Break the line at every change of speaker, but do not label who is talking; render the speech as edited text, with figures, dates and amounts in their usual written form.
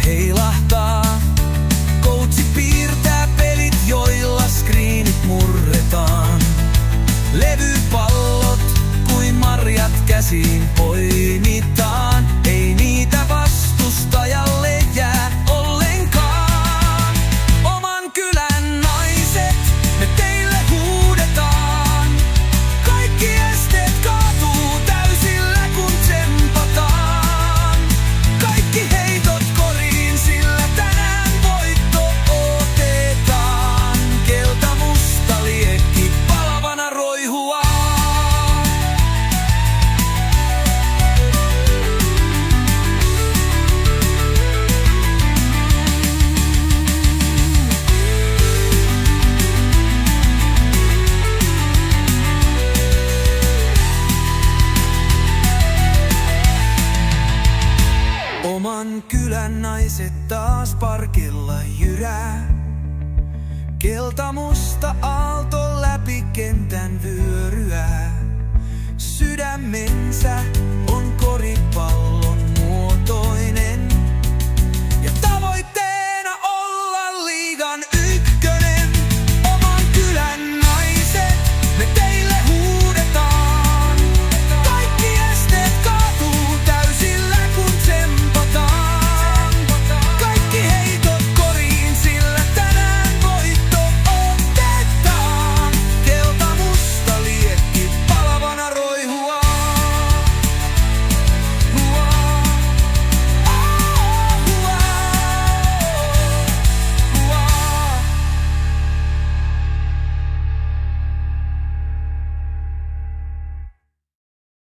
heilahtaa. Coachi piirtää pelit, joilla screenit murretaan. Levypallot kuin marjat käsiin poimitaan. Ei niitä vastustajalle jää ollenkaan. Oman kylän naiset, me teille huudetaan. Kaikki esteet kaatuu täysillä kun tsempataan. Kaikki heitot koriin, sillä tänään voitto otetaan. Kelta-musta liekki palavana roihuaa. Oman kylän naiset taas parkilla jyrää. Kelta-musta aalto läpi kentän vyöryää. Sydämensä on koripallo.